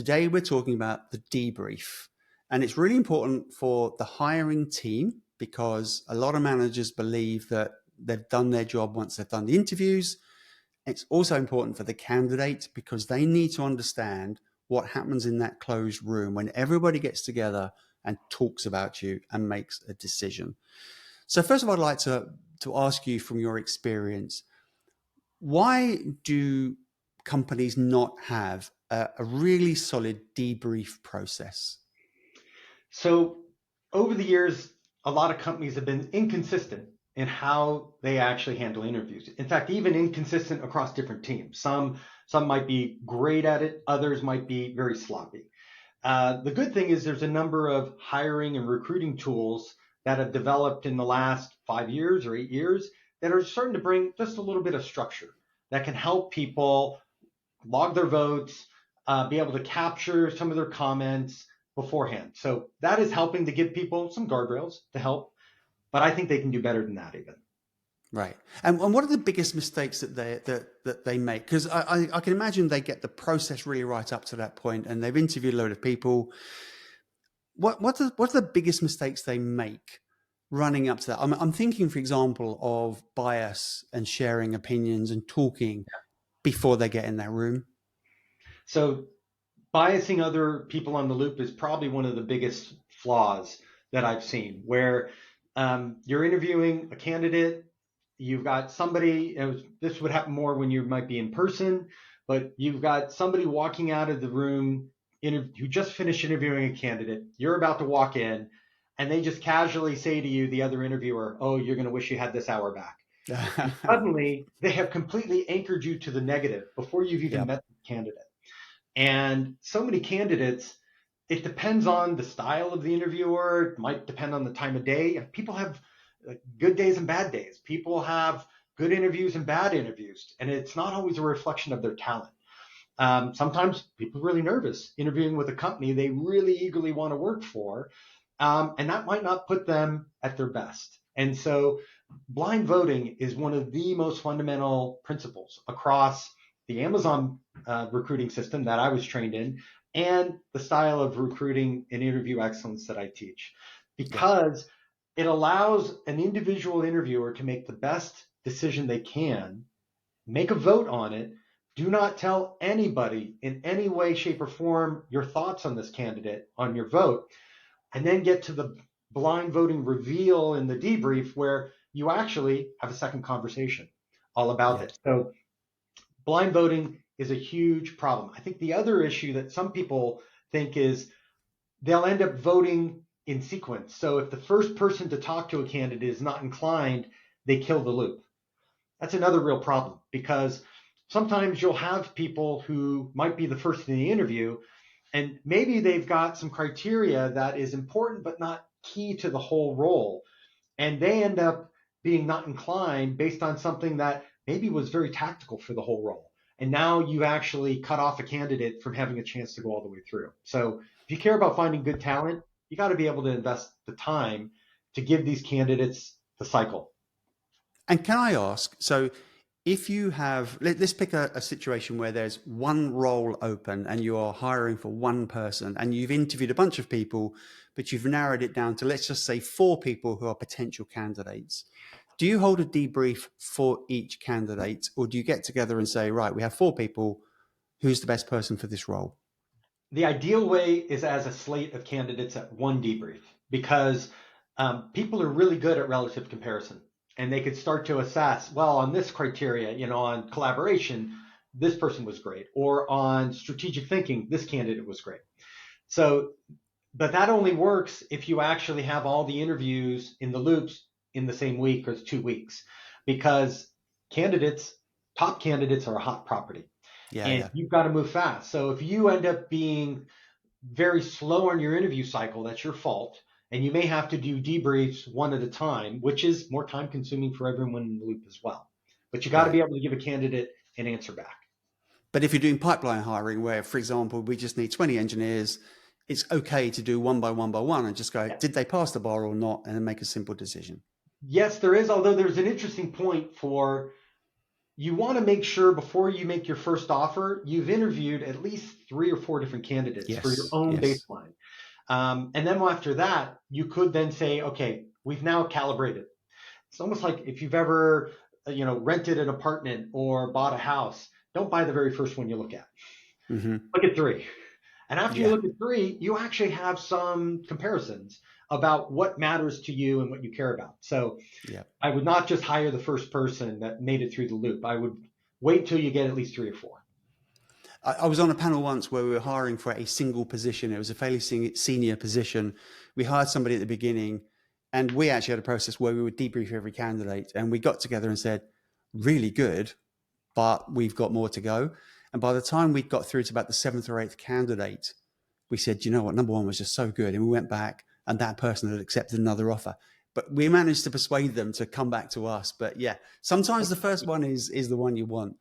Today we're talking about the debrief, and it's really important for the hiring team because a lot of managers believe that they've done their job once they've done the interviews. It's also important for the candidate because they need to understand what happens in that closed room when everybody gets together and talks about you and makes a decision. So first of all, I'd like to ask you from your experience, why do companies not have a really solid debrief process? So over the years, a lot of companies have been inconsistent in how they actually handle interviews. In fact, even inconsistent across different teams. Some might be great at it, others might be very sloppy. The good thing is there's a number of hiring and recruiting tools that have developed in the last 5 years or 8 years that are starting to bring just a little bit of structure that can help people log their votes, be able to capture some of their comments beforehand. So that is helping to give people some guardrails to help, but I think they can do better than that even. Right. And what are the biggest mistakes that they make? Because I can imagine they get the process really right up to that point and they've interviewed a load of people. What are the biggest mistakes they make running up to that? I'm thinking, for example, of bias and sharing opinions and talking before they get in that room. So biasing other people on the loop is probably one of the biggest flaws that I've seen, where you're interviewing a candidate, you've got somebody, this would happen more when you might be in person, but you've got somebody walking out of the room who just finished interviewing a candidate, you're about to walk in, and they just casually say to you, the other interviewer, oh, you're going to wish you had this hour back. And suddenly, they have completely anchored you to the negative before you've even Yep. met the candidate. And so many candidates, it depends on the style of the interviewer. It might depend on the time of day. People have good days and bad days. People have good interviews and bad interviews. And it's not always a reflection of their talent. Sometimes people are really nervous interviewing with a company they really eagerly want to work for. And that might not put them at their best. And so blind voting is one of the most fundamental principles across the Amazon recruiting system that I was trained in and the style of recruiting and interview excellence that I teach, Yeah. because it allows an individual interviewer to make the best decision they can, make a vote on it. Do not tell anybody in any way, shape, or form your thoughts on this candidate, on your vote, and then get to the blind voting reveal in the debrief where you actually have a second conversation all about Yeah. it. So blind voting is a huge problem. I think the other issue that some people think is they'll end up voting in sequence. So if the first person to talk to a candidate is not inclined, they kill the loop. That's another real problem, because sometimes you'll have people who might be the first in the interview, and maybe they've got some criteria that is important but not key to the whole role. And they end up being not inclined based on something that maybe was very tactical for the whole role. And now you actually cut off a candidate from having a chance to go all the way through. So if you care about finding good talent, you got to be able to invest the time to give these candidates the cycle. And can I ask, so if you have, let's pick a situation where there's one role open and you are hiring for one person and you've interviewed a bunch of people, but you've narrowed it down to, let's just say, 4 people who are potential candidates. Do you hold a debrief for each candidate, or do you get together and say, right, we have 4 people, who's the best person for this role? The ideal way is as a slate of candidates at one debrief, because people are really good at relative comparison, and they could start to assess, well, on this criteria, on collaboration, this person was great, or on strategic thinking, this candidate was great. So, but that only works if you actually have all the interviews in the loops in the same week or 2 weeks, because candidates, top candidates, are a hot property, Yeah, and yeah. you've got to move fast. So if you end up being very slow on your interview cycle, that's your fault. And you may have to do debriefs one at a time, which is more time consuming for everyone in the loop as well. But you got to Right. be able to give a candidate an answer back. But if you're doing pipeline hiring, where, for example, we just need 20 engineers, it's okay to do one by one and just go, Yeah. did they pass the bar or not? And then make a simple decision. Yes, there is, although there's an interesting point for you want to make sure before you make your first offer, you've interviewed at least 3 or 4 different candidates for your Yes. own Yes. baseline. And then after that, you could then say, okay, we've now calibrated. It's almost like if you've ever, rented an apartment or bought a house, don't buy the very first one you look at. Hmm. Look at three. And after you Yeah. look at three, you actually have some comparisons about what matters to you and what you care about. So Yeah. I would not just hire the first person that made it through the loop. I would wait till you get at least 3 or 4. I was on a panel once where we were hiring for a single position. It was a fairly senior position. We hired somebody at the beginning, and we actually had a process where we would debrief every candidate, and we got together and said, really good, but we've got more to go. And by the time we got through to about the seventh or eighth candidate, we said, you know what, number one was just so good. And we went back, and that person had accepted another offer. But we managed to persuade them to come back to us. But yeah, sometimes the first one is the one you want.